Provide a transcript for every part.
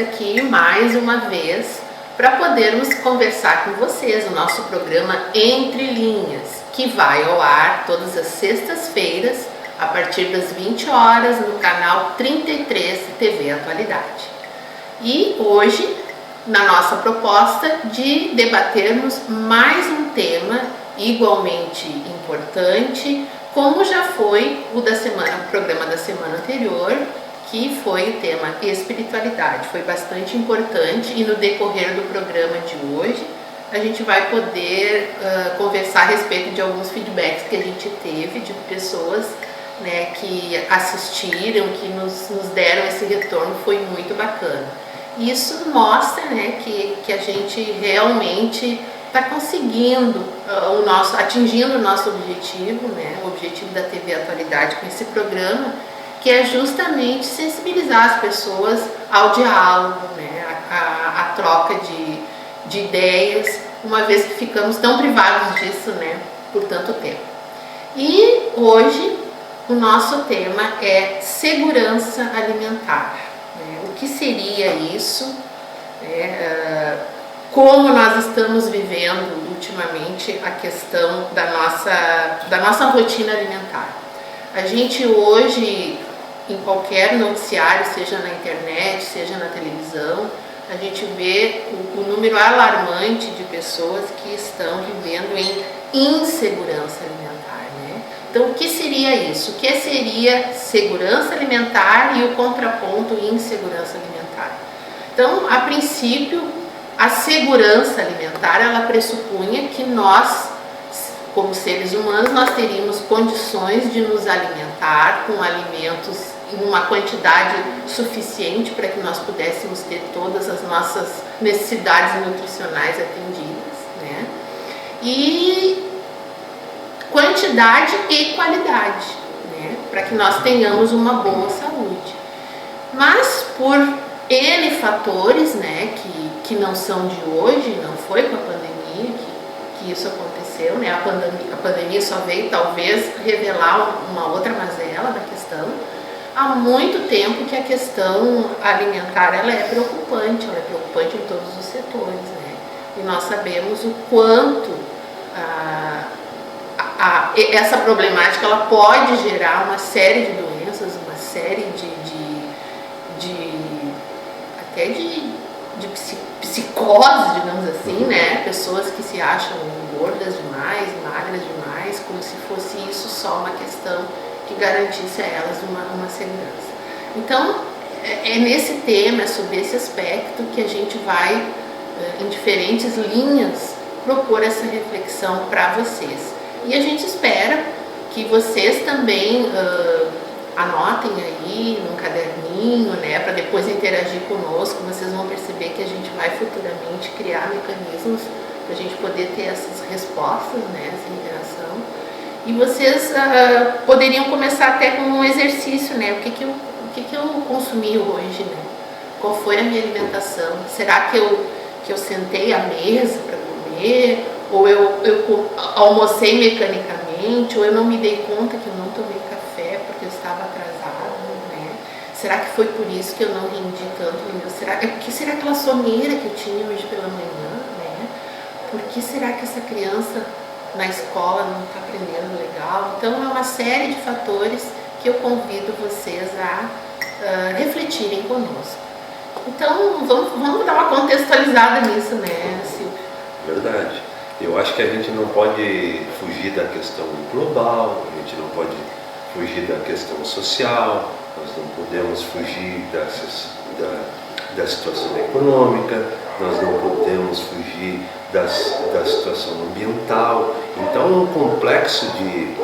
aqui mais uma vez para podermos conversar com vocês, o nosso programa Entre Linhas, que vai ao ar todas as sextas-feiras, a partir das 20 horas, no canal 33 TV Atualidade. E hoje, na nossa proposta de debatermos mais um tema igualmente importante, como já foi o programa da semana anterior, que foi o tema espiritualidade. Foi bastante importante e no decorrer do programa de hoje a gente vai poder conversar a respeito de alguns feedbacks que a gente teve de pessoas, né, que assistiram, que nos deram esse retorno, foi muito bacana. Isso mostra, né, que a gente realmente está conseguindo atingindo o nosso objetivo, né, o objetivo da TV Atualidade com esse programa, que é justamente sensibilizar as pessoas ao diálogo, né, a troca de ideias, uma vez que ficamos tão privados disso, né, por tanto tempo. E hoje o nosso tema é segurança alimentar. Né? O que seria isso? Como nós estamos vivendo ultimamente a questão da nossa rotina alimentar. A gente hoje, em qualquer noticiário, seja na internet, seja na televisão, a gente vê o número alarmante de pessoas que estão vivendo em insegurança alimentar. Né? Então, o que seria isso? O que seria segurança alimentar e o contraponto insegurança alimentar? Então, a princípio, a segurança alimentar, ela pressupunha que nós, como seres humanos, nós teríamos condições de nos alimentar com alimentos em uma quantidade suficiente para que nós pudéssemos ter todas as nossas necessidades nutricionais atendidas, né? E quantidade e qualidade, né? Para que nós tenhamos uma boa saúde. Mas por N fatores, né, que não são de hoje, não foi com a pandemia que isso aconteceu, né? A pandemia só veio talvez revelar uma outra mazela da questão. Há muito tempo que a questão alimentar ela é preocupante em todos os setores, né? E nós sabemos o quanto essa problemática ela pode gerar uma série de doenças, uma série até de psicose, digamos assim, né? Pessoas que se acham gordas demais, magras demais, como se fosse isso só uma questão que garantisse a elas uma segurança. Então, é nesse tema, é sobre esse aspecto que a gente vai, em diferentes linhas, propor essa reflexão para vocês. E a gente espera que vocês também anotem aí num caderninho, né, para depois interagir conosco. Vocês vão perceber que a gente vai futuramente criar mecanismos para a gente poder ter essas respostas, né, essa interação. E vocês poderiam começar até com um exercício, né, o que eu consumi hoje, né, qual foi a minha alimentação, será que eu sentei à mesa para comer, ou eu almocei mecanicamente, ou eu não me dei conta que eu não tomei café porque eu estava atrasado, né? Será que foi por isso que eu não rendi tanto? O que será aquela soneira que eu tinha hoje pela manhã, né? Por que será que essa criança na escola não está aprendendo legal? Então é uma série de fatores que eu convido vocês a refletirem conosco. Então vamos dar uma contextualizada nisso, né, Silvio? Verdade. Eu acho que a gente não pode fugir da questão global, a gente não pode fugir da questão social, nós não podemos fugir da situação econômica, nós não podemos fugir da situação ambiental. Então é um complexo de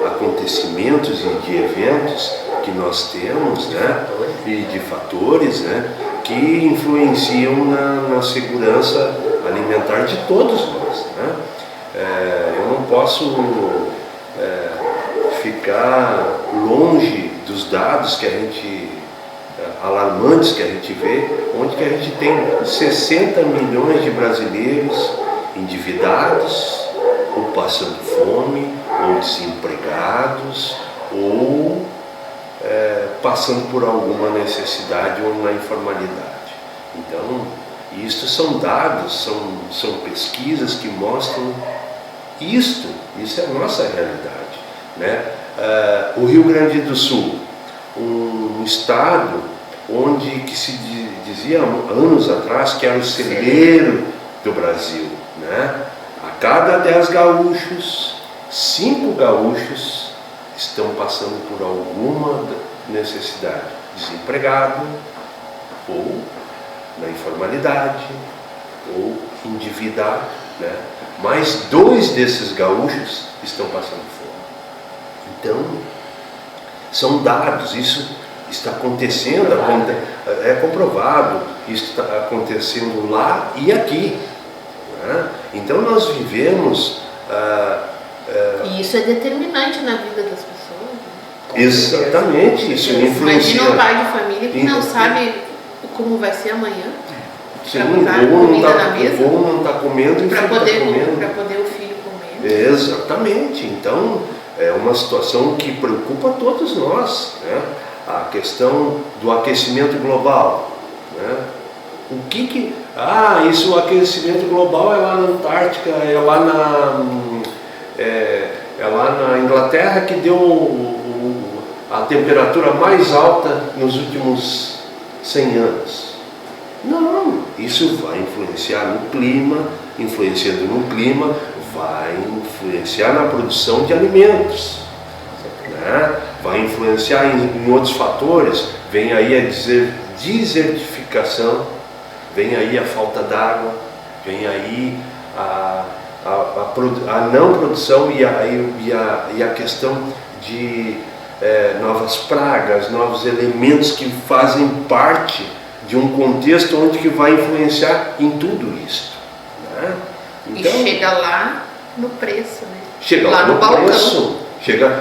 acontecimentos e de eventos que nós temos, né, e de fatores, né, que influenciam na segurança alimentar de todos nós, né? Eu não posso ficar longe dos dados que a gente alarmantes que a gente vê, onde que a gente tem 60 milhões de brasileiros endividados, ou passando fome, ou desempregados, ou passando por alguma necessidade ou na informalidade. Então, isto são dados, são pesquisas que mostram isso é a nossa realidade, né? O Rio Grande do Sul, um estado onde que se dizia anos atrás que era o celeiro do Brasil, né? A cada 10 gaúchos, 5 gaúchos estão passando por alguma necessidade, desempregado, ou na informalidade, ou endividado, né? Mas 2 desses gaúchos estão passando fome. Então, são dados, isso está acontecendo, é comprovado, isso está acontecendo lá e aqui, né? Então nós vivemos... E isso é determinante na vida das pessoas, né? Exatamente, isso influencia. Imagina um pai de família que não sabe como vai ser amanhã. Sim, ou não está comendo e para poder o filho comer. Exatamente, então é uma situação que preocupa todos nós, né? A questão do aquecimento global, né? Isso, o aquecimento global é lá na Antártica, é lá na Inglaterra que deu a temperatura mais alta nos últimos 100 anos. Não, isso vai influenciar no clima, influenciando no clima, vai influenciar na produção de alimentos, né? Vai influenciar em outros fatores, vem aí a desertificação, vem aí a falta d'água, vem aí a não produção e a questão de novas pragas, novos elementos que fazem parte de um contexto onde que vai influenciar em tudo isso, né? Então, e chega lá no preço, né? Chega lá no preço,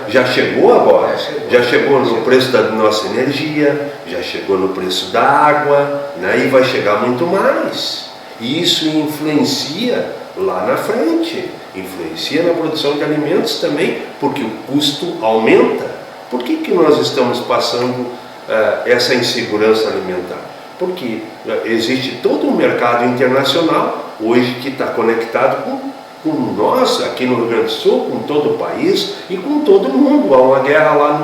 já chegou agora, já chegou no preço da nossa energia, já chegou no preço da água, né? E vai chegar muito mais. E isso influencia lá na frente, influencia na produção de alimentos também, porque o custo aumenta. Por que nós estamos passando essa insegurança alimentar? Porque existe todo um mercado internacional hoje que está conectado com nós, aqui no Rio Grande do Sul, com todo o país e com todo mundo. Há uma guerra lá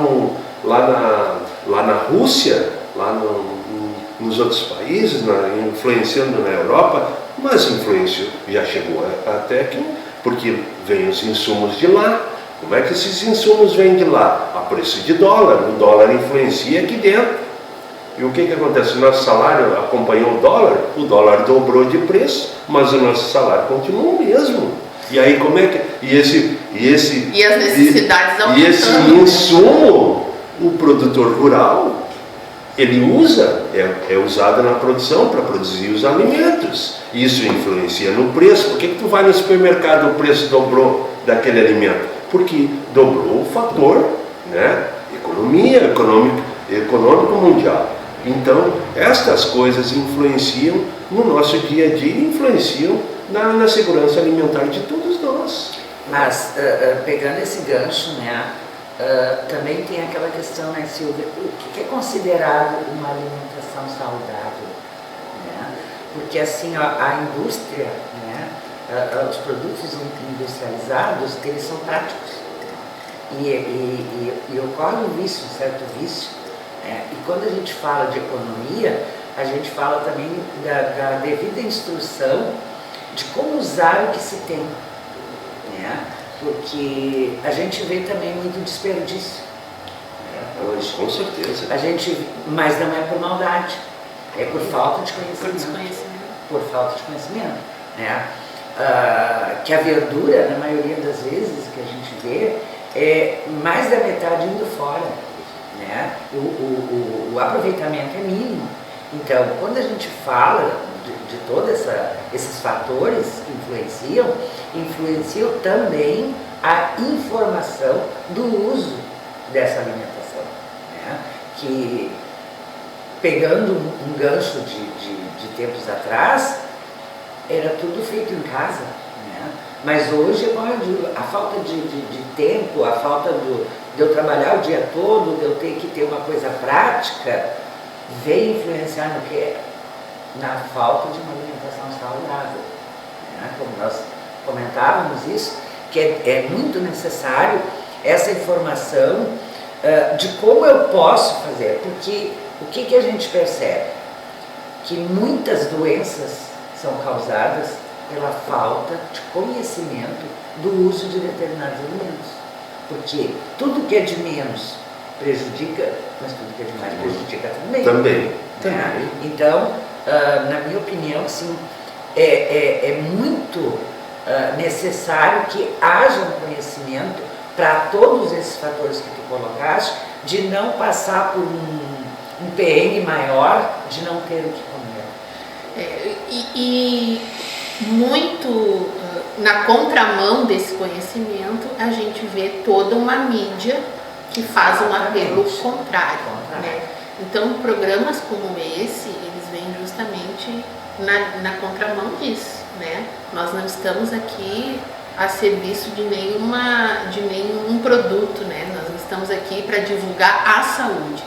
na Rússia, nos outros países, influenciando na Europa, mas influenciou, já chegou até aqui, porque vem os insumos de lá. Como é que esses insumos vêm de lá? A preço de dólar, o dólar influencia aqui dentro. E o que acontece? O nosso salário acompanhou o dólar dobrou de preço, mas o nosso salário continua o mesmo. E aí como é que... E as necessidades aumentando. E esse insumo, o produtor rural, ele é usado na produção para produzir os alimentos. Isso influencia no preço. Por que tu vai no supermercado e o preço dobrou daquele alimento? Porque dobrou o fator, né? Econômico mundial. Então, estas coisas influenciam no nosso dia a dia, influenciam na segurança alimentar de todos nós. Mas, pegando esse gancho, né, também tem aquela questão, né, Silvia, o que é considerado uma alimentação saudável? Né? Porque, assim, a indústria, né, os produtos industrializados, eles são práticos. E ocorre um vício, um certo vício. E quando a gente fala de economia, a gente fala também da devida instrução de como usar o que se tem, né? Porque a gente vê também muito desperdício, né? Hoje. Com certeza. Mas não é por maldade, é por falta de conhecimento. Por falta de conhecimento, né? Que a verdura, na maioria das vezes que a gente vê, é mais da metade indo fora. Né? O aproveitamento é mínimo. Então, quando a gente fala de todos esses fatores que influenciam também a informação do uso dessa alimentação, né? Que, pegando um gancho de tempos atrás, era tudo feito em casa, né? Mas hoje, como eu digo, a falta de tempo, a falta de eu trabalhar o dia todo, de eu ter que ter uma coisa prática, veio influenciar no quê? Na falta de uma alimentação saudável. Né? Como nós comentávamos isso, que é muito necessário essa informação de como eu posso fazer, porque o que a gente percebe? Que muitas doenças são causadas pela falta de conhecimento do uso de determinados alimentos. Porque tudo que é de menos prejudica, mas tudo que é de mais prejudica também. Também. Né? Então, na minha opinião, sim, é muito necessário que haja um conhecimento para todos esses fatores que tu colocaste, de não passar por um perrengue maior de não ter o que comer. E muito na contramão desse conhecimento, a gente vê toda uma mídia que faz um apelo contrário. Né? Então, programas como esse, eles vêm justamente na contramão disso. Né? Nós não estamos aqui a serviço de nenhum produto, né? Nós não estamos aqui para divulgar a saúde.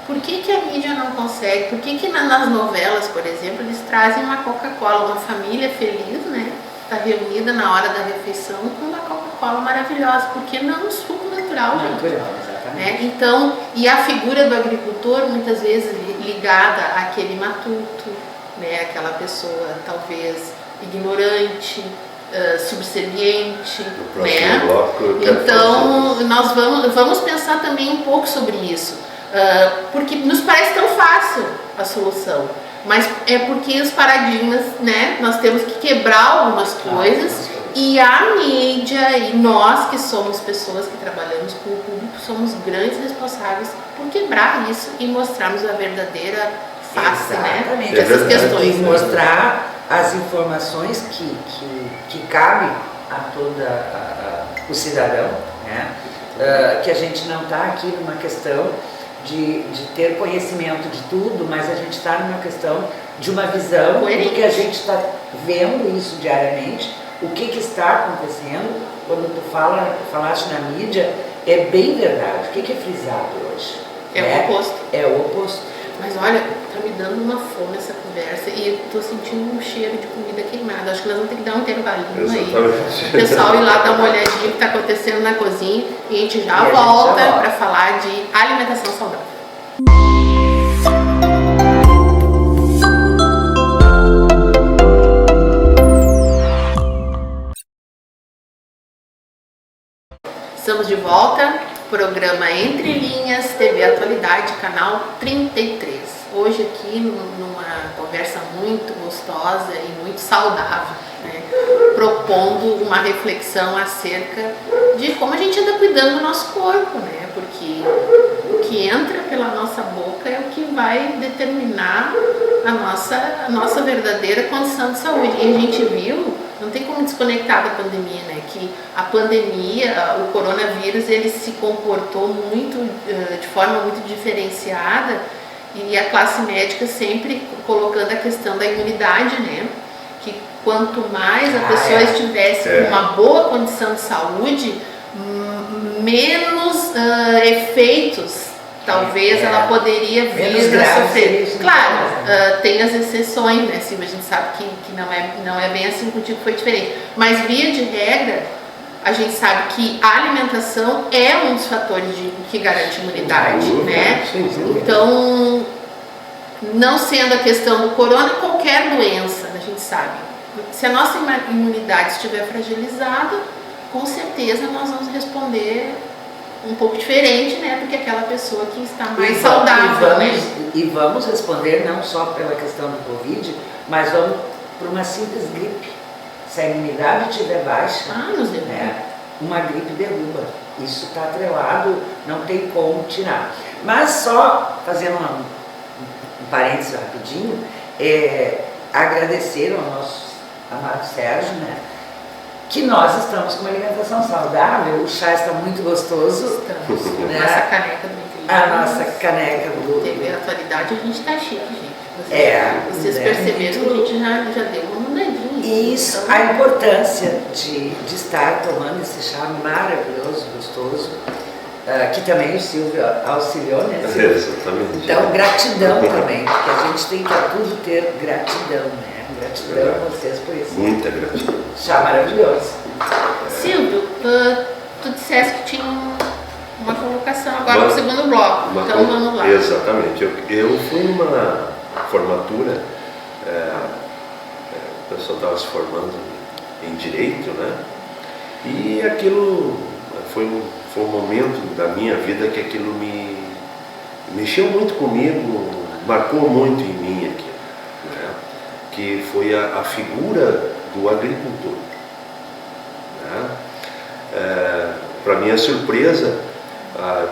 Por que a mídia não consegue? Por que nas novelas, por exemplo, eles trazem uma Coca-Cola, uma família feliz, né? Está reunida na hora da refeição com uma Coca-Cola maravilhosa. Por que não um suco natural, gente? Natural, exatamente. Né? Então, e a figura do agricultor, muitas vezes ligada àquele matuto, né? Aquela pessoa talvez ignorante, subserviente, né? Então nós vamos pensar também um pouco sobre isso, porque nos parece tão fácil a solução, mas é porque os paradigmas, né? Nós temos que quebrar algumas coisas, e a mídia e nós que somos pessoas que trabalhamos com o público somos grandes responsáveis por quebrar isso e mostrarmos a verdadeira face, né? Dessas questões. E mostrar as informações que cabem a todo o cidadão, né? Que a gente não está aqui numa questão de ter conhecimento de tudo, mas a gente está numa questão de uma visão do que a gente está vendo isso diariamente, o que está acontecendo. Quando tu falaste na mídia, é bem verdade. O que é frisado hoje? É o oposto. É o oposto. Mas olha, tá me dando uma fome essa conversa e eu tô sentindo um cheiro de comida queimada. Acho que nós vamos ter que dar um intervalinho aí. O pessoal ir lá dar uma olhadinha o que tá acontecendo na cozinha e a gente já volta para falar de alimentação saudável. Estamos de volta, programa Entre Linhas, TV Atualidade, canal 33. Hoje aqui numa conversa muito gostosa e muito saudável, né? Propondo uma reflexão acerca de como a gente anda cuidando do nosso corpo, né? Porque o que entra pela nossa boca é o que vai determinar a nossa verdadeira condição de saúde. E a gente viu, não tem como desconectar da pandemia, né? Que a pandemia, o coronavírus, ele se comportou de forma muito diferenciada, e a classe médica sempre colocando a questão da imunidade, né? Que quanto mais a pessoa estivesse com uma boa condição de saúde, menos efeitos talvez ela poderia vir a sofrer. Claro, tem as exceções, né, Silvia? A gente sabe que não é bem assim, contigo foi diferente. Mas via de regra, a gente sabe que a alimentação é um dos fatores que garante imunidade, né? Então, não sendo a questão do corona, qualquer doença, a gente sabe. Se a nossa imunidade estiver fragilizada, com certeza nós vamos responder um pouco diferente, né, do que aquela pessoa que está mais saudável, né? E vamos responder não só pela questão do Covid, mas vamos para uma simples gripe. Se a imunidade estiver baixa, uma gripe derruba. Isso está atrelado, não tem como tirar. Mas só fazendo um parênteses rapidinho, agradecer ao nosso amado Sérgio, né? Que nós estamos com uma alimentação saudável, o chá está muito gostoso. Estamos. Né? Nossa caneca do Entre Linhas. A nossa caneca do TV Atualidade, a gente está chique, gente. Vocês perceberam que a gente já deu uma mudadinha. E isso, a importância de estar tomando esse chá maravilhoso, gostoso, que também o Silvio auxiliou, né, Silvio? Exatamente. Então, gratidão também, porque a gente tem que a tudo ter gratidão, né? Gratidão a vocês por isso. Muita gratidão. Chá maravilhoso. Silvio, tu disseste que tinha uma convocação agora no segundo bloco, então vamos lá. Exatamente. Eu fui numa formatura, o pessoal estava se formando em Direito, né? E aquilo foi um momento da minha vida que aquilo me mexeu muito comigo, marcou muito em mim aquilo, né? Que foi a figura do agricultor. Né? Para minha surpresa,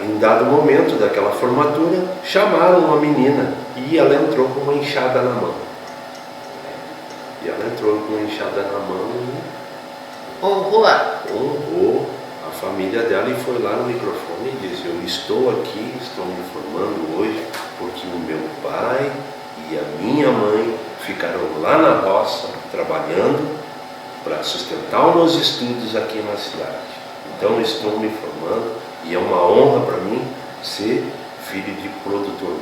em dado momento daquela formatura, chamaram uma menina e ela entrou com uma enxada na mão. E ela entrou com uma enxada na mão e honrou a família dela e foi lá no microfone e disse: eu estou aqui, estou me formando hoje porque o meu pai e a minha mãe ficaram lá na roça trabalhando para sustentar os meus estudos aqui na cidade. Então estou me formando e é uma honra para mim ser filho de produtor.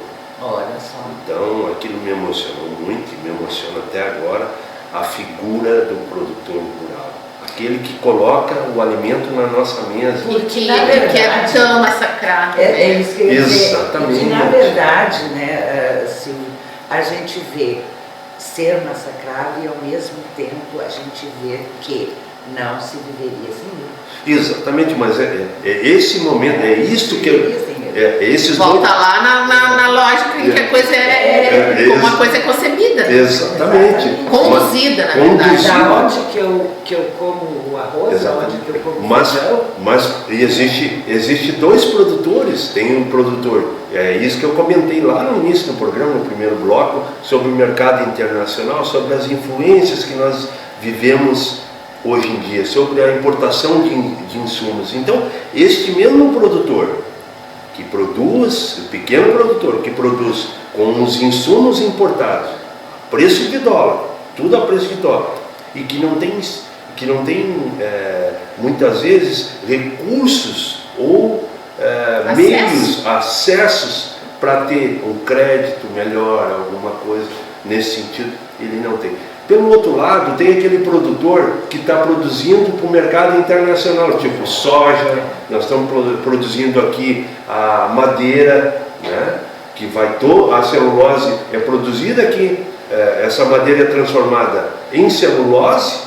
Olha só. Então aquilo me emocionou muito e me emociona até agora, a figura do produtor rural. Aquele que coloca o alimento na nossa mesa. Porque ele é tão massacrado. É isso que eu ia dizer. Exatamente. E na verdade, né, Silvio, a gente vê ser massacrado e ao mesmo tempo a gente vê que não se viveria sem ele. Exatamente, mas é esse momento, é isto que eu... esses volta lá na lógica em que a coisa como a coisa é concebida. Né? Exatamente. Conduzida, na verdade. Da onde que eu como o arroz, da onde que eu como o feijão. Mas existe dois produtores. Tem um produtor, é isso que eu comentei lá no início do programa, no primeiro bloco, sobre o mercado internacional, sobre as influências que nós vivemos hoje em dia, sobre a importação de insumos. Então, este mesmo produtor que produz, o pequeno produtor que produz com os insumos importados, preço de dólar, tudo a preço de dólar, e que não tem muitas vezes recursos ou meios, acessos para ter um crédito melhor, alguma coisa nesse sentido, ele não tem. Pelo outro lado, tem aquele produtor que está produzindo para o mercado internacional, tipo soja, nós estamos produzindo aqui a madeira, né, que a celulose é produzida aqui, essa madeira é transformada em celulose,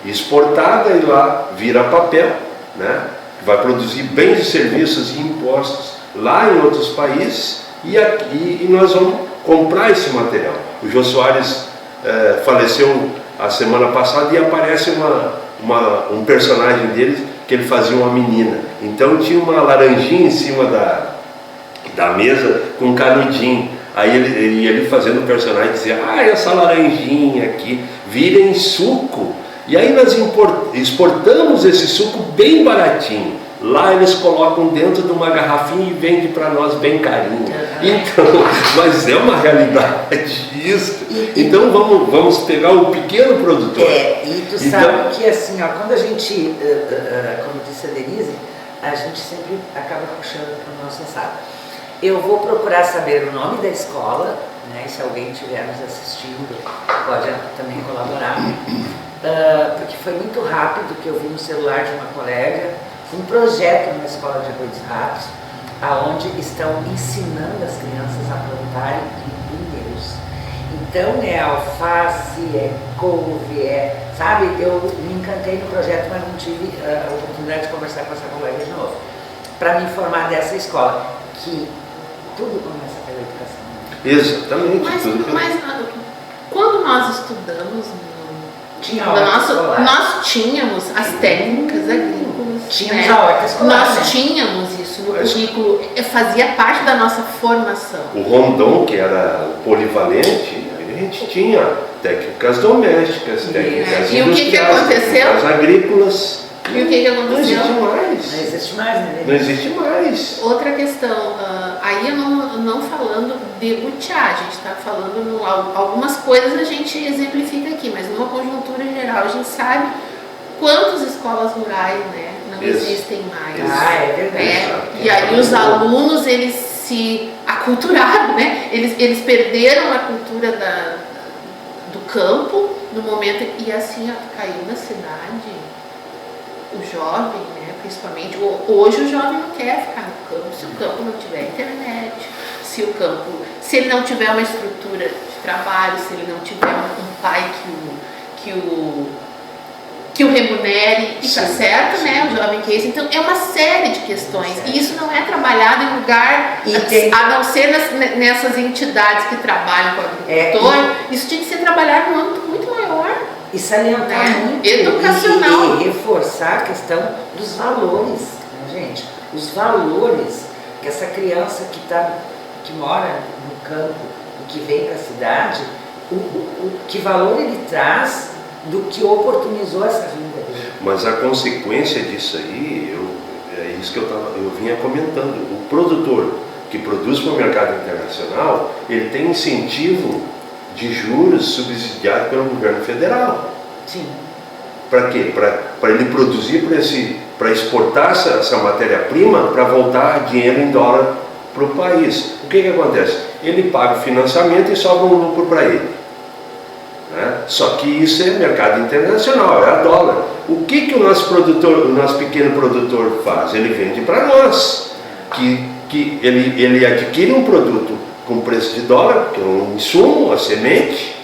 exportada e lá vira papel, né, vai produzir bens e serviços e impostos lá em outros países e nós vamos comprar esse material. O Jô Soares faleceu a semana passada e aparece um personagem dele que ele fazia uma menina. Então tinha uma laranjinha em cima da mesa com um canudinho. Aí ele fazendo o personagem dizia: essa laranjinha aqui vira em suco. E aí nós exportamos esse suco bem baratinho. Lá eles colocam dentro de uma garrafinha e vendem para nós bem carinho. Então, mas é uma realidade isso. Então vamos pegar o pequeno produtor. E tu sabe que assim, quando a gente, como disse a Denise, a gente sempre acaba puxando para o nosso assado. Eu vou procurar saber o nome da escola, né? Se alguém estiver nos assistindo, pode também colaborar. Porque foi muito rápido que eu vi no celular de uma colega um projeto na escola de Arroio dos Ratos, aonde estão ensinando as crianças a plantarem pinheiros. Então é alface, é couve, sabe? Eu me encantei no projeto, mas não tive a oportunidade de conversar com essa colega de novo, para me informar dessa escola, que tudo começa pela educação. Exatamente. Mas quando nós estudamos nós tínhamos as técnicas agrícolas. Tínhamos a horta escolar. Nós tínhamos isso no currículo, fazia parte da nossa formação. O Rondon, que era polivalente, a gente tinha técnicas domésticas, técnicas industriais, que aconteceu? técnicas agrícolas. E o que aconteceu? Não existe mais. mais. Não existe mais, né? Não existe mais. Outra questão, aí eu não falando de butiá, a gente está falando algumas coisas a gente exemplifica aqui, mas numa conjuntura geral a gente sabe quantas escolas rurais, né, não existem mais. É verdade. Né? E aí os alunos, eles se aculturaram, né? Eles perderam a cultura do campo no momento, e assim caiu na cidade o jovem, né? Principalmente hoje o jovem não quer ficar no campo se o campo não tiver internet, se ele não tiver uma estrutura de trabalho, se ele não tiver um pai que o remunere, e tá certo, né? O jovem que é isso. Então é uma série de questões, e isso não é trabalhado em lugar, a não ser nessas entidades que trabalham com o agricultor. Isso tinha que ser trabalhado num âmbito muito maior. E salientar muito, educacional. E reforçar a questão dos valores, né, gente? Os valores que essa criança que mora no campo e que vem para a cidade, que valor ele traz do que oportunizou essa vinda dele. Mas a consequência disso aí, é isso que eu vinha comentando. O produtor que produz para o mercado internacional, ele tem incentivo de juros subsidiado pelo governo federal. Sim. Para quê? Para ele produzir para exportar essa matéria-prima, para voltar dinheiro em dólar para o país. O que acontece? Ele paga o financiamento e sobra um lucro para ele. Né? Só que isso é mercado internacional, é a dólar. O que o nosso pequeno produtor faz? Ele vende para nós, que ele adquire um produto com preço de dólar, que é um insumo, a semente,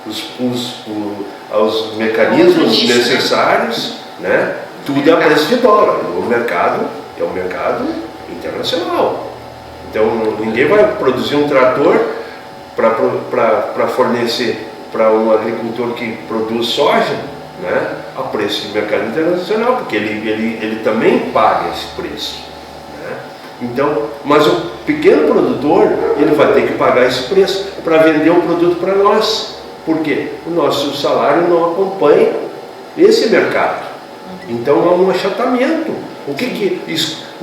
os mecanismos necessários, né? Tudo é a preço de dólar. O mercado é um mercado internacional. Então ninguém vai produzir um trator para fornecer para um agricultor que produz soja, né, a preço de mercado internacional, porque ele também paga esse preço. Né? Então, mas o pequeno produtor, ele vai ter que pagar esse preço para vender o produto para nós, porque o nosso salário não acompanha esse mercado. Então há um achatamento. O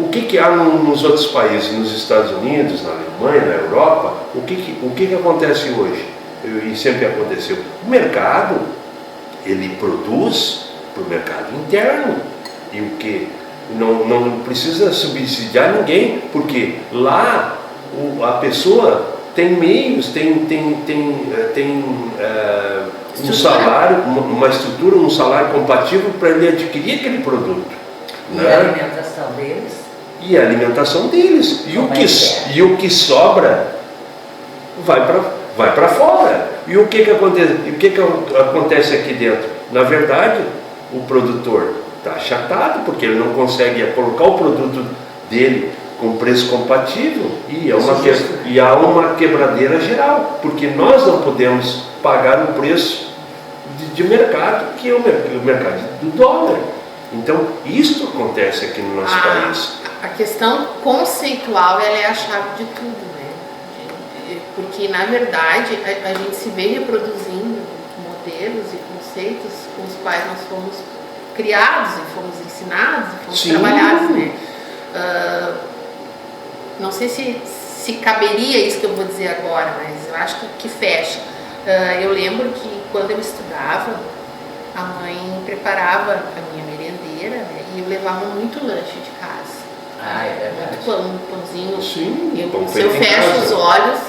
que há nos outros países, nos Estados Unidos, na Alemanha, na Europa? O que acontece hoje? E sempre aconteceu. O mercado, ele produz para o mercado interno, e o que não precisa subsidiar ninguém, porque lá a pessoa tem meios, tem um salário, uma estrutura, um salário compatível para ele adquirir aquele produto. E né? a alimentação deles? E a alimentação deles. E o que sobra vai para fora. E o que acontece aqui dentro? Na verdade, o produtor está achatado, porque ele não consegue colocar o produto dele com preço compatível, e há uma quebradeira geral, porque nós não podemos pagar um preço de mercado, que é o mercado do dólar. Então, isso acontece aqui no nosso país. A questão conceitual, ela é a chave de tudo, né? Porque, na verdade, a gente se vê reproduzindo modelos e conceitos com os quais nós fomos criados e fomos ensinados e fomos trabalhados, né? Não sei se caberia isso que eu vou dizer agora, mas eu acho que fecha. Eu lembro que quando eu estudava, a mãe preparava a minha merendeira, né, e eu levava muito lanche de casa. É verdade. Muito pãozinho. Sim, Se eu fecho os olhos,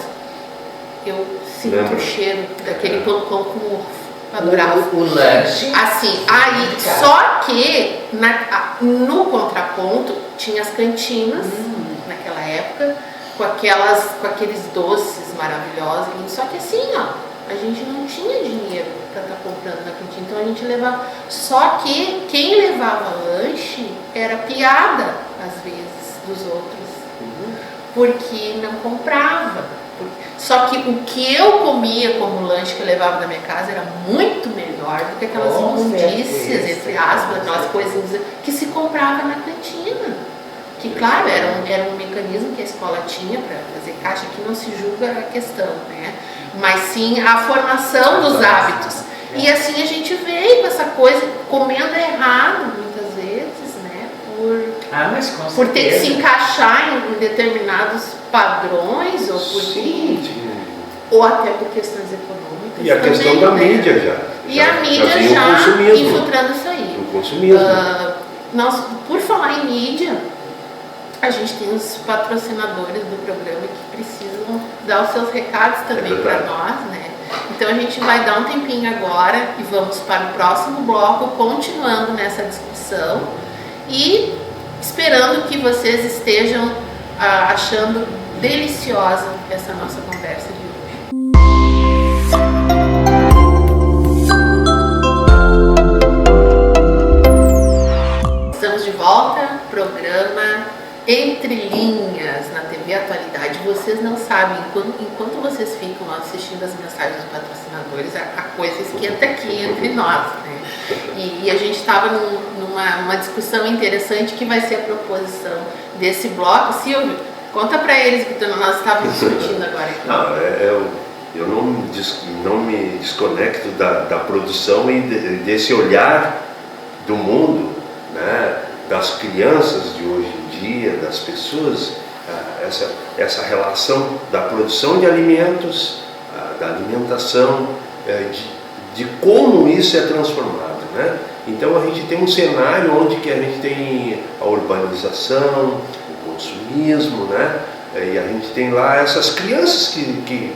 eu sinto o cheiro daquele pão com ovo. Adorava. O lanche. Assim, aí, só que no contraponto tinha as cantinas, naquela época, com aqueles doces maravilhosos, só que assim, a gente não tinha dinheiro para estar comprando na cantina, então a gente levava. Só que quem levava lanche era piada, às vezes, dos outros, porque não comprava. Só que o que eu comia como lanche que eu levava da minha casa era muito melhor do que aquelas imundícias, entre aspas, aquelas coisas que se comprava na cantina. Que, claro, era um mecanismo que a escola tinha para fazer caixa, que não se julga a questão, né? Mas sim a formação dos hábitos. E assim a gente veio com essa coisa, comendo errado muitas vezes, né? mas com por ter que certeza. se encaixar em determinados padrões, ou Sim. ou até por questões econômicas. E a também, questão da né? mídia já. E a mídia vem já o consumismo. infiltrando isso aí. O consumismo. Nós, por falar em mídia, a gente tem os patrocinadores do programa que precisam dar os seus recados também para nós, né? Então a gente vai dar um tempinho agora e vamos para o próximo bloco, continuando nessa discussão e esperando que vocês estejam achando deliciosa essa nossa conversa de hoje. Estamos de volta, programa Entre Linhas na TV Atualidade. Vocês não sabem, enquanto vocês ficam assistindo as mensagens dos patrocinadores, a coisa esquenta aqui entre nós, né? E a gente estava numa discussão interessante que vai ser a proposição desse bloco. Silvio, conta para eles que nós estávamos discutindo agora aqui. Não, eu não me desconecto da produção e desse olhar do mundo, né? Das crianças de hoje em dia, das pessoas, essa relação da produção de alimentos, da alimentação, de como isso é transformado, né? Então a gente tem um cenário onde que a gente tem a urbanização, o consumismo, né? E a gente tem lá essas crianças que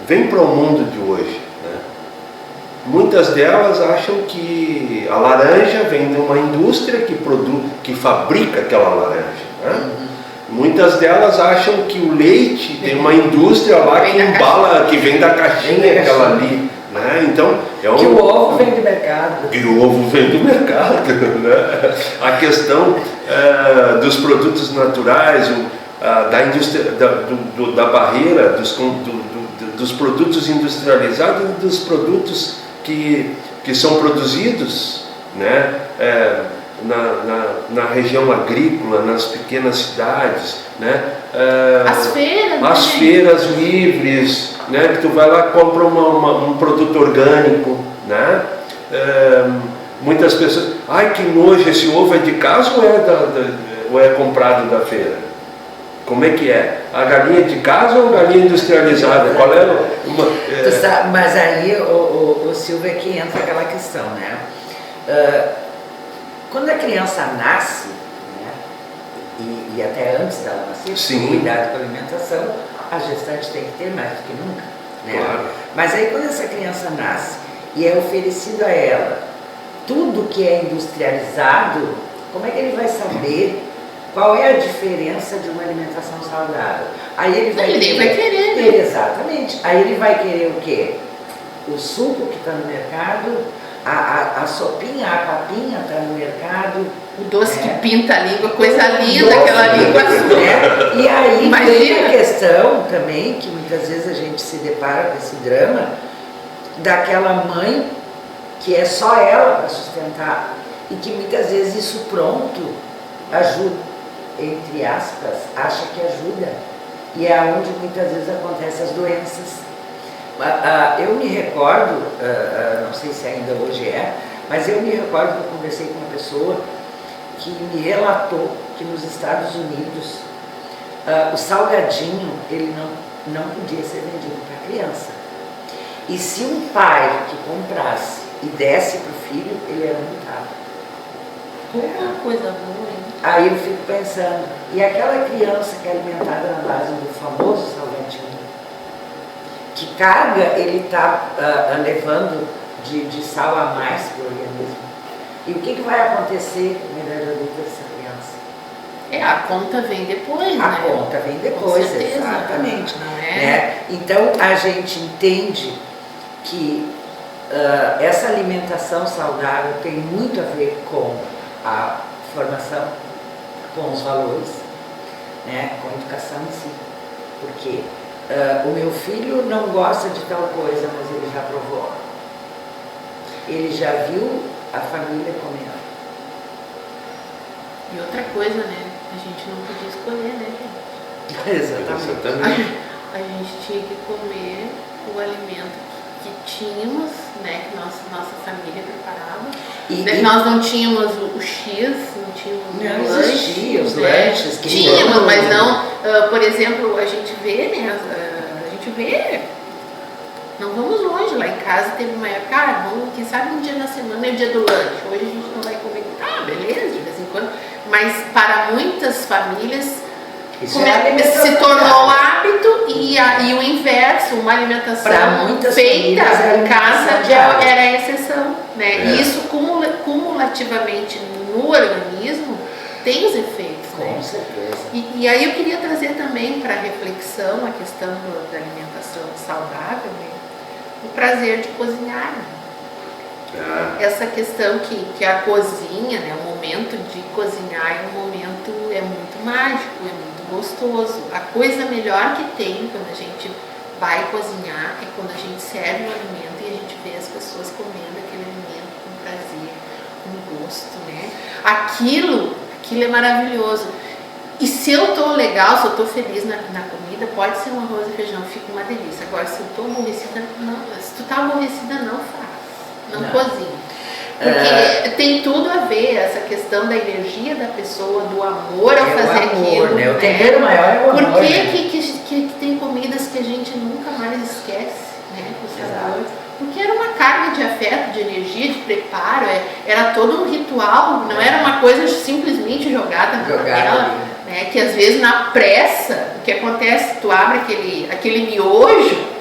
vêm para o mundo de hoje, né? Muitas delas acham que a laranja vem de uma indústria que fabrica aquela laranja, né? Muitas delas acham que o leite tem uma indústria lá que embala, que vem da caixinha aquela ali, né? Então, que o ovo vem do mercado. E o ovo vem do mercado, né? A questão dos produtos naturais, da indústria, da barreira dos produtos industrializados e dos produtos que são produzidos, né? Na região agrícola, nas pequenas cidades, né? As feiras livres, né? Que tu vai lá e compra um produto orgânico, né? Muitas pessoas, ai que nojo, esse ovo é de casa ou é comprado da feira? Como é que é? A galinha de casa ou a galinha industrializada? Qual é Mas aí, o Silvio, é que entra aquela questão, né? Quando a criança nasce, né, e até antes dela nascer, Sim. cuidado com a alimentação, a gestante tem que ter mais do que nunca, né? Claro. Mas aí quando essa criança nasce e é oferecido a ela tudo que é industrializado, como é que ele vai saber qual é a diferença de uma alimentação saudável? Aí ele vai querer, né? Exatamente. Aí ele vai querer o quê? O suco que está no mercado, a sopinha, a papinha está no mercado. O doce que pinta a língua, coisa linda, aquela língua azul. Né? E aí vem a questão também, que muitas vezes a gente se depara com esse drama, daquela mãe que é só ela para sustentar e que muitas vezes isso pronto ajuda, entre aspas, acha que ajuda, e é onde muitas vezes acontecem as doenças. Eu me recordo, não sei se ainda hoje é, mas eu me recordo que eu conversei com uma pessoa que me relatou que nos Estados Unidos o salgadinho ele não podia ser vendido para criança. E se um pai que comprasse e desse para o filho, ele era multado. Uma coisa boa, hein? Aí eu fico pensando, e aquela criança que é alimentada na base do famoso salgadinho, que carga ele está levando de sal a mais para o organismo? E o que vai acontecer na idade adulta dessa criança? A conta vem depois, A né? conta vem depois, Com certeza, exatamente. não é? Né? Então a gente entende que essa alimentação saudável tem muito a ver com a formação, com os valores, né? Com a educação em si. Porque o meu filho não gosta de tal coisa, mas ele já provou. Ele já viu a família comendo. E outra coisa, né? A gente não podia escolher, né, gente? Exatamente. A gente tinha que comer o alimento que tínhamos, né, que nossa família preparava. Nós não tínhamos o X, não tínhamos o lanche, existia os lanches. Que tínhamos, mas não, por exemplo, a gente vê, né, não vamos longe, lá em casa teve uma época, vamos, quem sabe um dia na semana é o dia do lanche, hoje a gente não vai comer, beleza, de vez em quando, mas para muitas famílias se tornou hábito e o inverso, uma alimentação feita em casa era a exceção, né? E isso cumulativamente no organismo tem os efeitos, com né? certeza. E aí eu queria trazer também para reflexão a questão da alimentação saudável, né? O prazer de cozinhar, né? Essa questão que a cozinha, né, o momento de cozinhar é muito mágico, é muito gostoso. A coisa melhor que tem quando a gente vai cozinhar é quando a gente serve um alimento e a gente vê as pessoas comendo aquele alimento com prazer, com gosto, né? Aquilo é maravilhoso. E se eu tô legal, se eu tô feliz na comida, pode ser um arroz e feijão, fica uma delícia. Agora, se eu tô aborrecida, não. Se tu tá aborrecida, não faz. Não cozinha. Porque tem tudo a ver essa questão da energia da pessoa, do amor ao fazer aquilo. Né? O tempero maior é o amor. Por que tem comidas que a gente nunca mais esquece, né? O sabor. Porque era uma carga de afeto, de energia, de preparo, era todo um ritual, não era uma coisa simplesmente jogada na panela, né? Que às vezes na pressa, o que acontece, tu abre aquele miojo,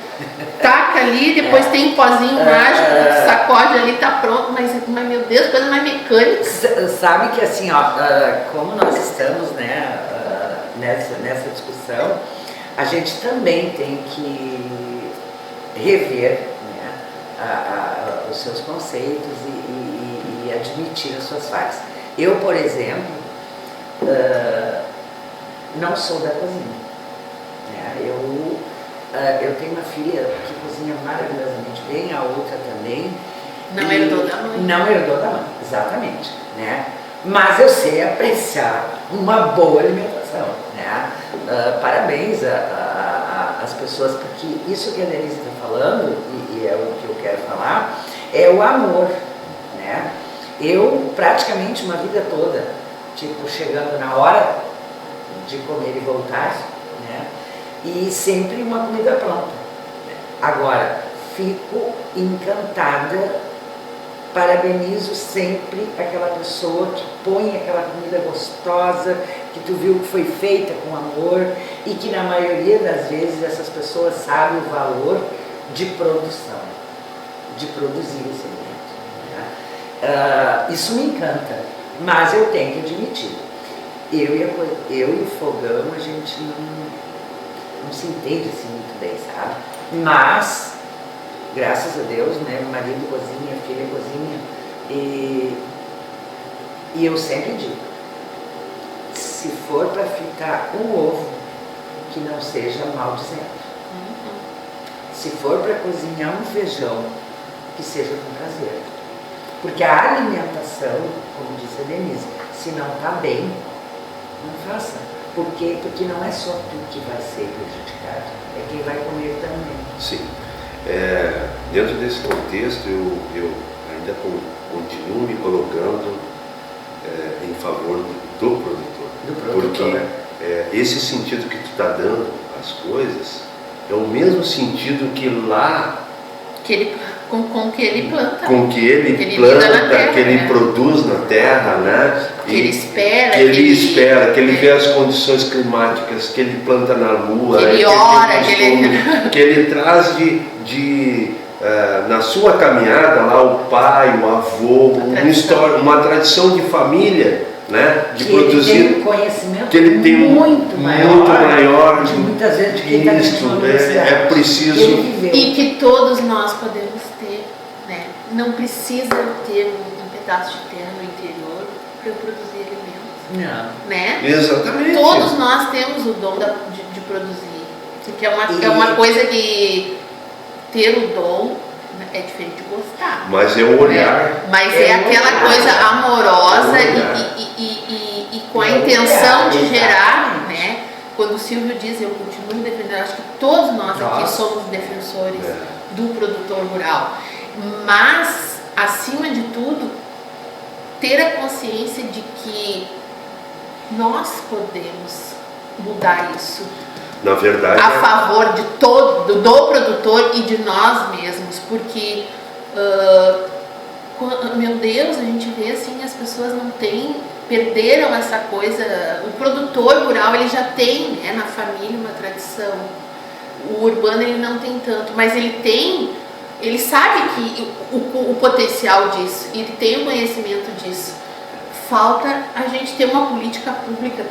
taca ali, depois tem um pozinho mágico, sacode ali, tá pronto, mas meu Deus, coisa mais mecânica. Sabe que assim, como nós estamos, né, nessa discussão, a gente também tem que rever, né, os seus conceitos e admitir as suas falhas. Eu, por exemplo, não sou da cozinha, né? Eu tenho uma filha que cozinha maravilhosamente bem, a outra também. Não herdou da mãe. Não herdou da mãe, exatamente, né? Mas eu sei apreciar uma boa alimentação, né? Parabéns às pessoas, porque isso que a Denise está falando, e é o que eu quero falar, é o amor, né? Eu praticamente uma vida toda, tipo, chegando na hora de comer e voltar, né? E sempre uma comida pronta. Agora, fico encantada, parabenizo sempre aquela pessoa que põe aquela comida gostosa, que tu viu que foi feita com amor e que na maioria das vezes essas pessoas sabem o valor de produção, de produzir esse alimento, né? Isso me encanta, mas eu tenho que admitir, eu e o fogão a gente não se entende assim muito bem, sabe? Mas, graças a Deus, né, meu marido cozinha, a filha cozinha, e eu sempre digo, se for para fritar um ovo, que não seja maldizendo. Se for para cozinhar um feijão, que seja com prazer. Porque a alimentação, como disse a Denise, se não está bem, não faça. Por quê? Porque não é só tu que vai ser prejudicado, é quem vai comer também. Sim. Dentro desse contexto, eu ainda continuo me colocando em favor do produtor. Porque esse sentido que tu está dando às coisas é o mesmo sentido que lá... Com que ele planta. Com que ele planta, que ele produz na terra, né? Que ele espera. Que ele vê as condições climáticas, que ele planta na lua. Que ele ora, que ele traz na sua caminhada lá o pai, o avô, uma tradição de família, né? De produzir. Ele tem um conhecimento que ele tem muito maior de muitas vezes de quem está na universidade. É preciso. E que todos nós podemos ter, né? Não precisa ter um pedaço de terra no interior para eu produzir alimentos. Não. Né? Exatamente. Todos nós temos o dom de produzir. Porque é uma coisa que ter o dom é diferente de gostar. Mas é o olhar. Mas é aquela coisa amorosa e com a intenção de gerar, né? Quando o Silvio diz, eu continuo defendendo, acho que todos nós aqui somos defensores do produtor rural. Mas, acima de tudo, ter a consciência de que nós podemos mudar isso Na verdade, a favor de todo, do produtor e de nós mesmos, porque meu Deus, a gente vê assim, as pessoas não têm, perderam essa coisa. O produtor rural, ele já tem, né, na família uma tradição. O urbano ele não tem tanto, mas ele sabe que o potencial disso, ele tem o conhecimento disso. Falta a gente ter uma política pública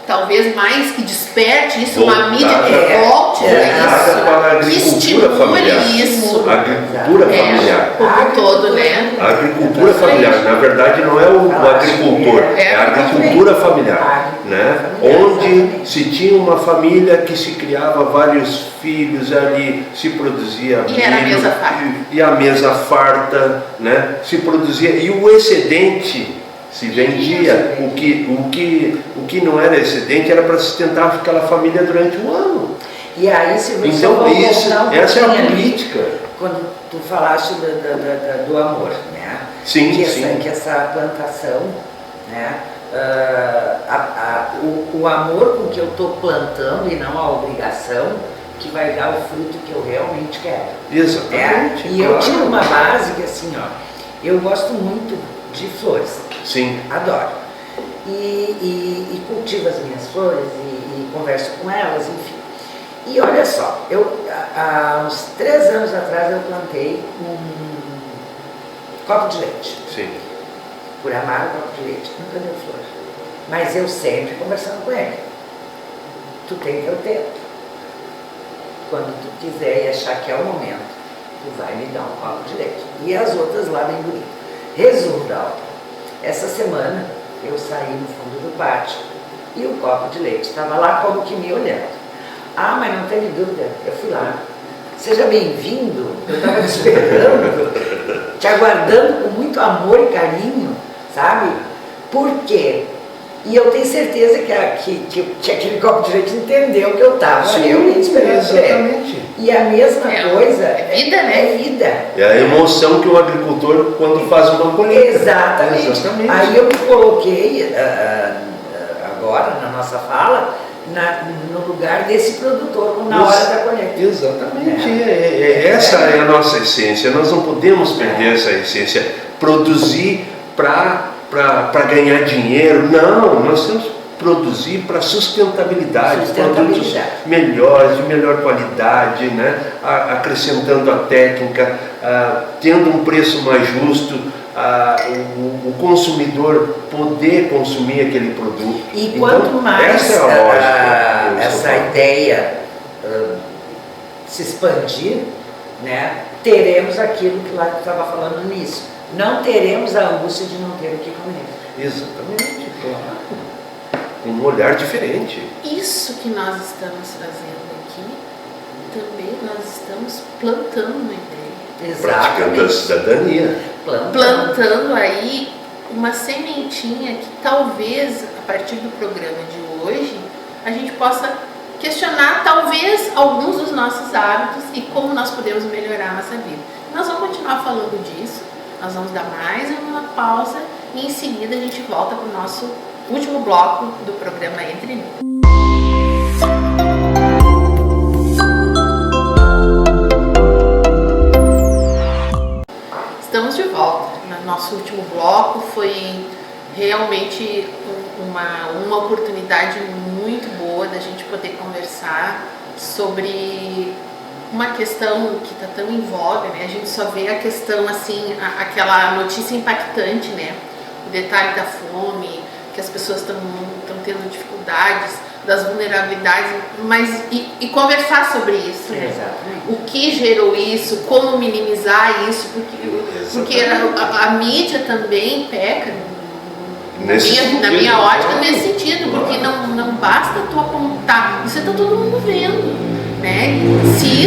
talvez mais que desperte isso, uma mídia que volte a isso, que estimule isso. A agricultura familiar. Como todo, né? A agricultura familiar, na verdade, não é o agricultor, é a agricultura familiar, né? Onde se tinha uma família que se criava vários filhos ali, se produzia e era a mesa farta. E a mesa farta, né? Se produzia, e o excedente se vendia. O que não era excedente era para sustentar aquela família durante o ano. E aí, se você então, essa é a política. Quando tu falaste do amor, né? Sim, que essa plantação, né? O amor com que eu estou plantando e não a obrigação que vai dar o fruto que eu realmente quero. Exatamente. E eu tiro uma base que assim, ó, eu gosto muito de flores. Sim. Adoro. E cultivo as minhas flores e converso com elas, enfim. E olha só, há uns 3 anos atrás eu plantei um copo de leite. Sim. Por amar o copo de leite, nunca deu flor. Mas eu sempre conversando com ele. Tu tem teu tempo. Quando tu quiser e achar que é o momento, tu vai me dar um copo de leite. E as outras lá bem bonitas. Resumo da obra. Essa semana eu saí no fundo do pátio e o copo de leite estava lá como que me olhando. Ah, mas não teve dúvida, eu fui lá. Seja bem-vindo, eu estava te esperando, te aguardando com muito amor e carinho, sabe? Por quê? E eu tenho certeza que aquele copo de leite entendeu que eu estava realmente esperando ele. E a mesma coisa é vida, né? É vida. É a emoção que o agricultor quando faz uma colheita. Exatamente. Aí eu me coloquei agora na nossa fala no lugar desse produtor na hora da colheita. Exatamente. Essa é a nossa essência. Nós não podemos perder essa essência. Produzir para ganhar dinheiro. Não, nós temos que produzir para sustentabilidade, produtos melhores, de melhor qualidade, né? Acrescentando a técnica, tendo um preço mais justo, o consumidor poder consumir aquele produto. E quanto então, mais essa é a lógica, essa ideia se expandir, né, teremos aquilo que lá estava falando nisso. Não teremos a angústia de não ter o que comer. Exatamente, claro. Um olhar diferente. Isso que nós estamos fazendo aqui, também nós estamos plantando uma ideia. Praticando a cidadania. Plantando aí uma sementinha que talvez, a partir do programa de hoje, a gente possa questionar talvez alguns dos nossos hábitos e como nós podemos melhorar a nossa vida. Nós vamos continuar falando disso, nós vamos dar mais uma pausa e em seguida a gente volta para o nosso último bloco do programa Entre Nós. Estamos de volta. Nosso último bloco foi realmente uma oportunidade muito boa da gente poder conversar sobre uma questão que está tão em voga, né? A gente só vê a questão assim, aquela notícia impactante, né? O detalhe da fome, que as pessoas estão tendo dificuldades, das vulnerabilidades, mas e conversar sobre isso, né? Exatamente. O que gerou isso, como minimizar isso, porque a mídia também peca, na minha ótica, nesse sentido, porque não basta tu apontar, isso está todo mundo vendo. Né?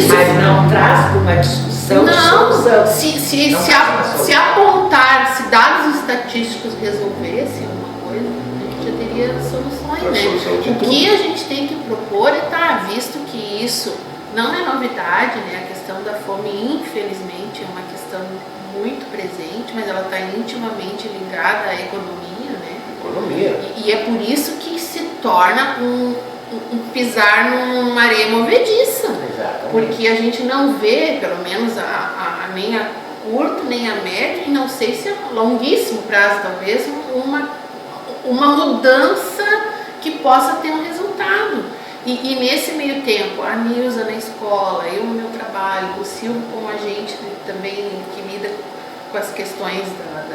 Mas não traz para uma discussão de solução. Se apontar, se dados estatísticos resolvessem alguma coisa, a gente já teria soluções, né? O que a gente tem que propor visto que isso não é novidade, né? A questão da fome, infelizmente, é uma questão muito presente, mas ela está intimamente ligada à economia, né? Economia. E é por isso que se torna um pisar numa areia movediça. Exatamente. Porque a gente não vê, pelo menos nem a curto, nem a médio, e não sei se a longuíssimo prazo, talvez, uma mudança que possa ter um resultado. E nesse meio tempo, a Nilza na escola, eu no meu trabalho, o Silvio como agente também que lida com as questões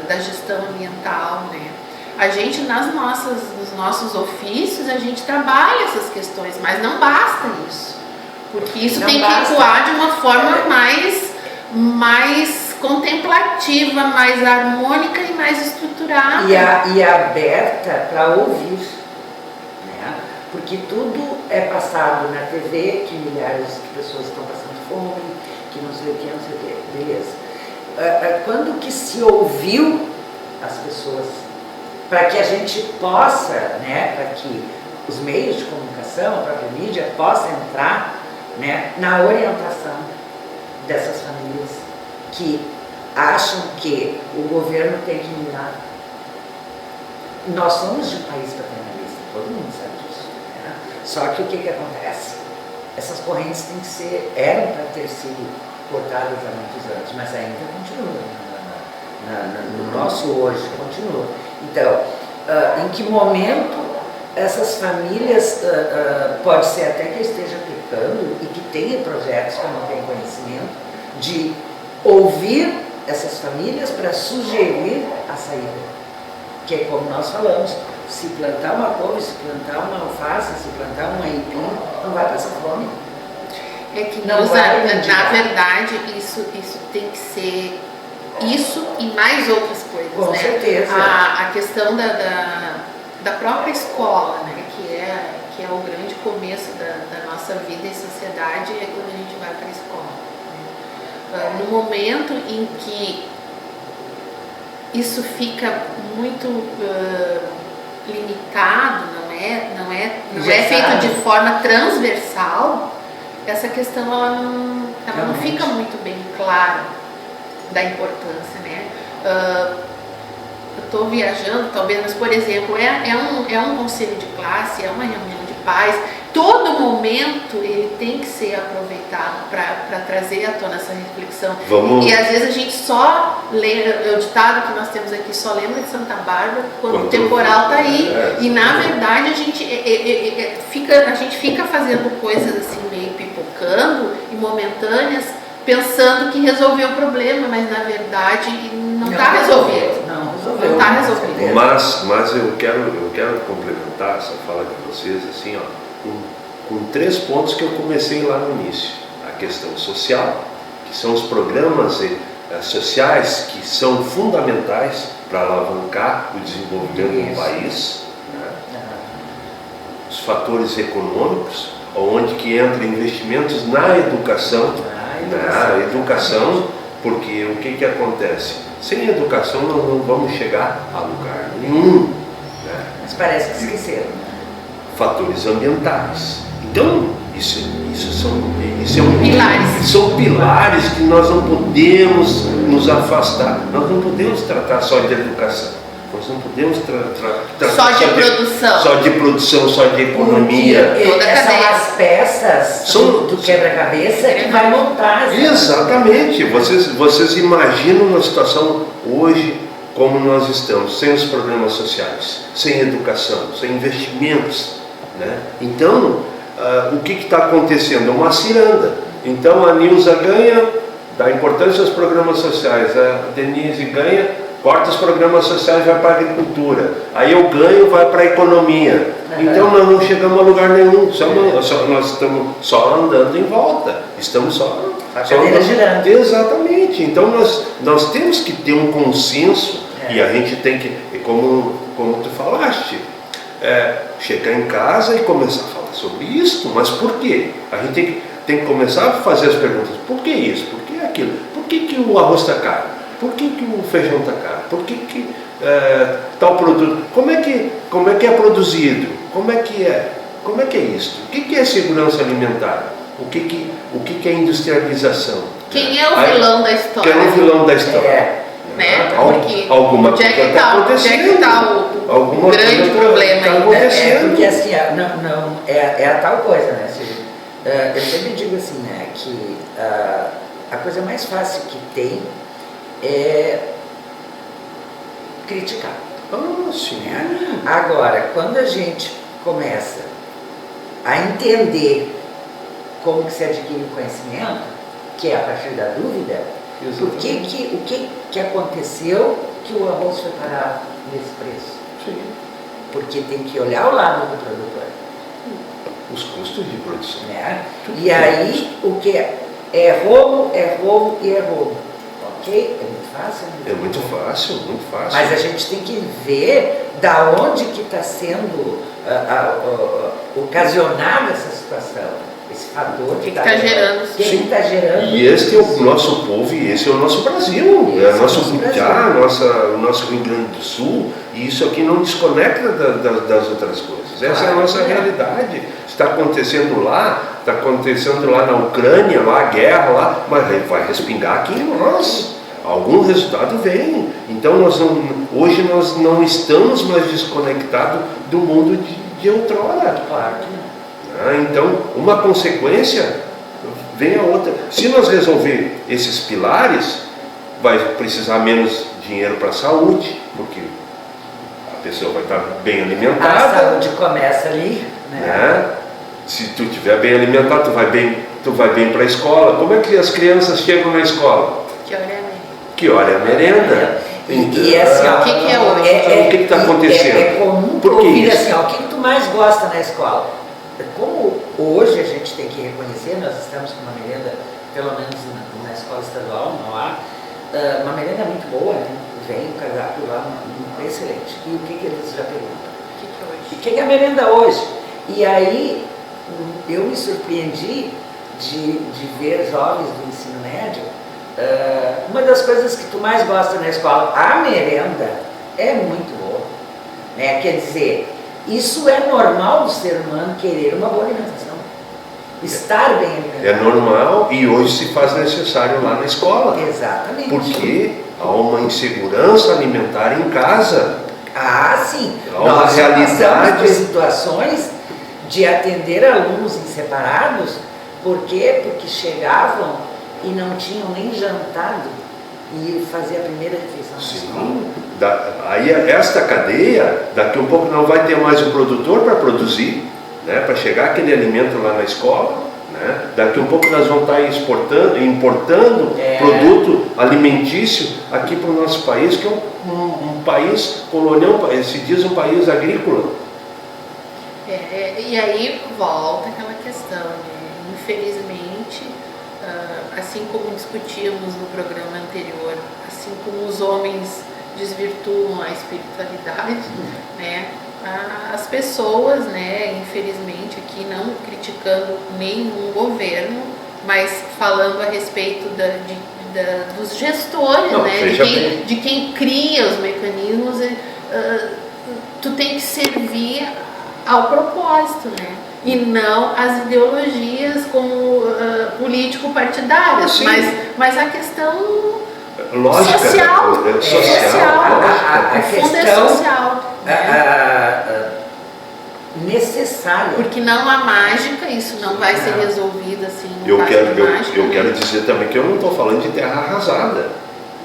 da gestão ambiental, né? A gente nos nossos ofícios, a gente trabalha essas questões, mas não basta isso. Porque isso tem que ecoar de uma forma mais contemplativa, mais harmônica e mais estruturada. E aberta para ouvir, né? Porque tudo é passado na TV, que milhares de pessoas estão passando fome, que não sei o que, beleza. Quando que se ouviu as pessoas, para que a gente possa, né, para que os meios de comunicação, a própria mídia, possa entrar, né, na orientação dessas famílias que acham que o governo tem que mudar. Nós somos de um país paternalista, todo mundo sabe disso, né? Só que o que acontece? Essas correntes eram para ter sido cortadas há muitos anos, mas ainda continuam. No nosso hoje continua. Então, em que momento essas famílias, pode ser até que esteja aplicando e que tenha projetos que eu não tenho conhecimento, de ouvir essas famílias para sugerir a saída. Que é como nós falamos, se plantar uma couve, se plantar uma alface, se plantar um aipim, não vai passar fome. É que na verdade isso tem que ser isso e mais outras coisas. Com certeza. A questão da própria escola, né, que é o grande começo da nossa vida em sociedade, é quando a gente vai para a escola. No momento em que isso fica muito limitado, não é feito de forma transversal, essa questão ela não fica muito bem clara da importância, né? Eu estou viajando, talvez, mas, por exemplo, é um conselho de classe, é uma reunião de pais. Todo momento ele tem que ser aproveitado para trazer à tona essa reflexão. E às vezes a gente só lembra, o ditado que nós temos aqui, só lembra de Santa Bárbara quando o temporal está aí. E na verdade a gente fica fazendo coisas assim meio pipocando e momentâneas, pensando que resolveu o problema, mas na verdade não está resolvido. Não está resolvido. Mas eu quero complementar essa fala de vocês assim, ó, com 3 pontos que eu comecei lá no início. A questão social, que são os programas sociais que são fundamentais para alavancar o desenvolvimento do país, né? Os fatores econômicos, onde que entram investimentos na educação, porque o que acontece? Sem educação nós não vamos chegar a lugar nenhum, né? Mas parece que esqueceram. Fatores ambientais. Então, isso pilares. São pilares que nós não podemos nos afastar. Nós não podemos tratar só de educação. Nós não podemos tratar só de produção. Só de produção, só de economia. São as peças do quebra-cabeça que vai montar. Exatamente. Vocês imaginam uma situação hoje como nós estamos, sem os programas sociais, sem educação, sem investimentos, né? Então, o que está acontecendo? É uma ciranda. Então a Nilza ganha, dá importância aos programas sociais, a Denise ganha, corta os programas sociais, vai para a agricultura, aí eu ganho, vai para a economia. Então nós não chegamos a lugar nenhum, nós estamos só andando em volta, estamos só girando. Exatamente. Então nós temos que ter um consenso e a gente tem que, como tu falaste, chegar em casa e começar a falar sobre isso. Mas por quê? A gente tem que começar a fazer as perguntas. Por que isso? Por que aquilo? Por que o arroz está caro? Por que o feijão está caro? Por que tal produto? Como é que é produzido? Como é que é isso? O que é segurança alimentar? O que é industrialização? Quem é o vilão da história? Quem é o vilão da história? né? Porque Alguma onde é coisa que tá está acontecendo. o grande problema tá aí? acontecendo. Porque assim, é a tal coisa, né? Eu sempre digo assim, né, que a coisa mais fácil que tem é criticar. Sim. Né? Agora, quando a gente começa a entender como que se adquire o conhecimento, que é a partir da dúvida, o que aconteceu que o arroz foi parar nesse preço? Sim. Porque tem que olhar o lado do produtor. Os custos de produção. Né? E aí, o que é roubo e é roubo. Ok? É muito fácil? É muito fácil, muito fácil. Mas a gente tem que ver da onde que está sendo ocasionada essa situação. Esse fator que está gerando. Quem está gerando. E este é o nosso povo e esse é o nosso Brasil. É o nosso Butiá, o nosso Rio Grande do Sul. E isso aqui não desconecta das outras coisas. Essa é a nossa realidade. Está acontecendo lá na Ucrânia, lá a guerra, lá, mas vai respingar aqui em nós. Algum resultado vem. Então hoje nós não estamos mais desconectados do mundo de outrora. Claro que não. Então, uma consequência vem a outra. Se nós resolver esses pilares, vai precisar menos dinheiro para a saúde, porque a pessoa vai estar bem alimentada. A saúde começa ali, né? Se tu estiver bem alimentado, tu vai bem para a escola. Como é que as crianças chegam na escola? Que hora é a merenda? Que hora é a merenda? Então, E assim, o que é hoje? O que está acontecendo? É comum ouvir assim, o que tu mais gosta na escola? Como hoje a gente tem que reconhecer, nós estamos com uma merenda, pelo menos na escola estadual, não há, uma merenda muito boa, né? Vem o cardápio lá, excelente. E o que eles já perguntam? O que é a merenda hoje? E aí eu me surpreendi de ver jovens do ensino médio. Uma das coisas que tu mais gosta na escola, a merenda, é muito boa. Né? Quer dizer, isso é normal do ser humano querer uma boa alimentação. Estar bem alimentado. É normal e hoje se faz necessário lá na escola. Exatamente. Porque há uma insegurança alimentar em casa. Sim. Há uma Nós realidade. passamos por situações de atender alunos em separados. Por quê? Porque chegavam e não tinham nem jantado e fazer a primeira refeição. Sim. Aí esta cadeia, daqui a um pouco não vai ter mais o produtor para produzir, né, para chegar aquele alimento lá na escola, né? Daqui a um pouco nós vamos estar importando produto alimentício aqui para o nosso país, que é um país colonial, se diz um país agrícola. E aí volta aquela questão, né? Infelizmente, assim como discutíamos no programa anterior, assim como os homens desvirtuam a espiritualidade, né? As pessoas, né, infelizmente aqui não criticando nenhum governo, mas falando a respeito dos gestores, não, né, de quem cria os mecanismos, tu tem que servir ao propósito, né? E não as ideologias como político-partidárias, mas a questão lógica, social. A o fundo é questão social. Necessária. Porque não há mágica, isso não vai ser resolvido assim no eu caso quero, de mágica. eu quero dizer também que eu não estou falando de terra arrasada.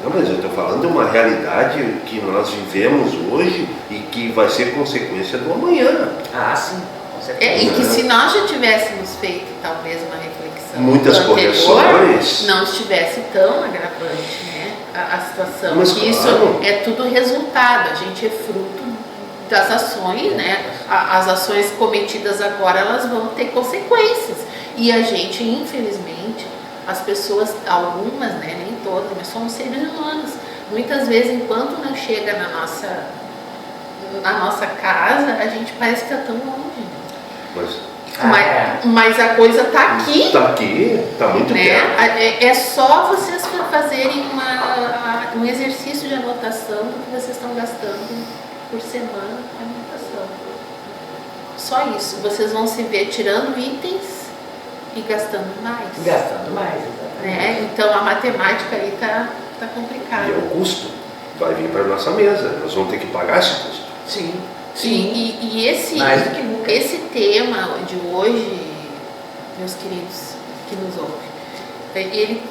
Não, mas eu estou falando de uma realidade que nós vivemos hoje e que vai ser consequência do amanhã. Sim. E que se nós já tivéssemos feito talvez uma reflexão muitas anterior, correções, não estivesse tão agravante, né, a situação. Mas, que claro, isso é tudo resultado, a gente é fruto das ações, né? As ações cometidas agora, elas vão ter consequências. E a gente, infelizmente, as pessoas, algumas, né, nem todas, mas somos seres humanos. Muitas vezes, enquanto não chega na nossa casa, a gente parece que está tão longe. Mas a coisa está aqui. Está aqui, está muito perto. É só vocês fazerem um exercício de anotação do que vocês estão gastando por semana com alimentação. Só isso. Vocês vão se ver tirando itens e gastando mais. Gastando mais, exatamente. Né? Então a matemática aí está complicada. E é o custo. vai vir para a nossa mesa, nós vamos ter que pagar esse custo. Sim. E esse, Mais do que nunca. esse tema de hoje, meus queridos que nos ouvem, ele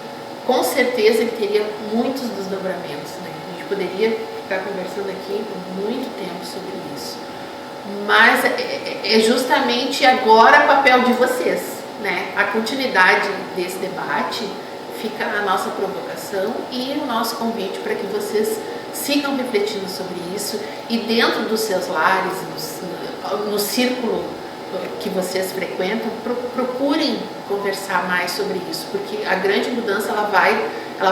com certeza ele teria muitos desdobramentos, né? A gente poderia ficar conversando aqui por muito tempo sobre isso. Mas é justamente agora o papel de vocês, né? A continuidade desse debate fica a nossa provocação e o nosso convite para que vocês sigam refletindo sobre isso e dentro dos seus lares, no círculo que vocês frequentam, procurem conversar mais sobre isso, porque a grande mudança ela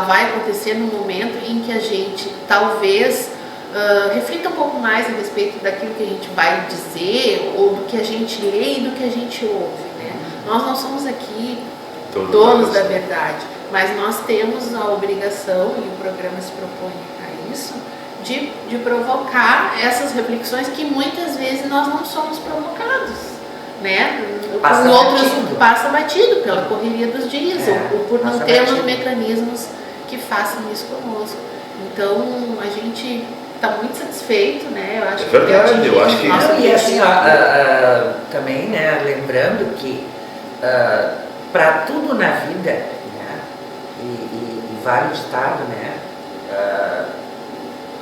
vai acontecer no momento em que a gente talvez reflita um pouco mais a respeito daquilo que a gente vai dizer ou do que a gente lê e do que a gente ouve, né? Nós não somos aqui donos da verdade, mas nós temos a obrigação, e o programa se propõe a isso, de provocar essas reflexões que muitas vezes nós não somos provocados, né? Passa batido pela correria dos dias, ou por não termos mecanismos que façam isso conosco. Então a gente está muito satisfeito, né? Eu acho que verdade, eu acho que e assim, também, né, lembrando que para tudo na vida, né, e vale o ditado, né,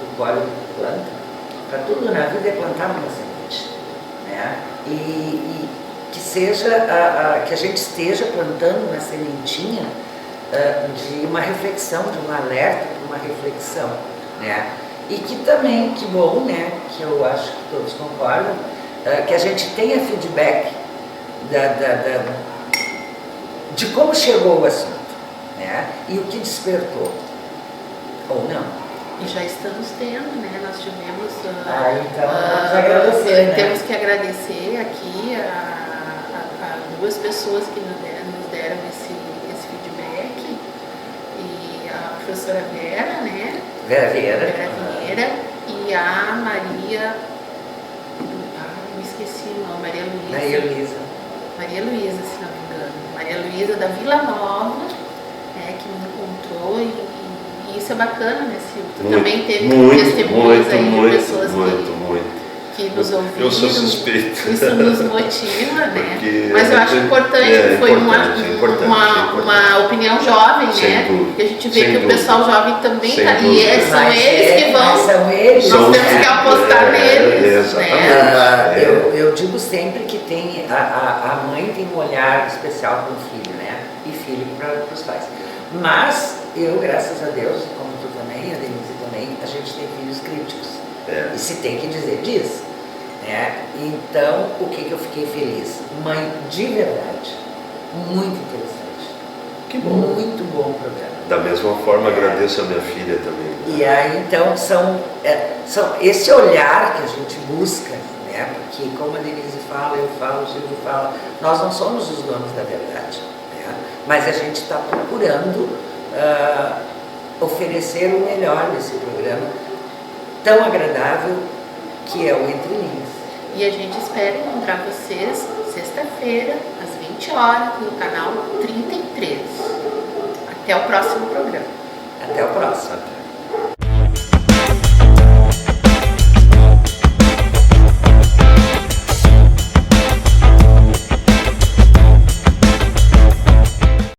do colhe planta, para tudo na vida é plantar uma semente, né, e que seja, que a gente esteja plantando uma sementinha de uma reflexão, de um alerta, de uma reflexão, né, e que também, que bom, né, que eu acho que todos concordam, que a gente tenha feedback de como chegou o assunto, né, e o que despertou, ou não. E já estamos tendo, né? Nós tivemos. Então vamos agradecer, né? Temos que agradecer aqui a duas pessoas que nos deram esse feedback. E a professora Vera, né? Vera Vieira. E a Maria. Me esqueci o nome, Maria Luísa. Maria Luísa, se não me engano. Maria Luísa da Vila Nova, né, que me encontrou e isso é bacana, né, Silvio? Também teve testemunhos aí de pessoas que nos ouviram. Eu sou suspeito. Isso nos motiva, né? Porque mas eu acho importante, foi uma opinião jovem, né? Porque a gente vê que o pessoal jovem também está. E são eles que vão. São eles. Nós temos que apostar neles. Né? Eu digo sempre que tem, a mãe tem um olhar especial para o filho, né? E filho para os pais. Mas eu, graças a Deus, como tu também, a Denise também, a gente tem filhos críticos. E se tem que dizer, diz. Né? Então, o que eu fiquei feliz? Mãe de verdade. Muito interessante. Que bom. Muito bom o programa. Da mesma forma, agradeço a minha filha também. E aí, então, são esse olhar que a gente busca, né? Porque, como a Denise fala, eu falo, o Silvio fala, nós não somos os donos da verdade. Mas a gente está procurando oferecer o melhor nesse programa tão agradável que é o Entre Linhas. E a gente espera encontrar vocês sexta-feira, às 20 horas, no canal 33. Até o próximo programa. Até o próximo.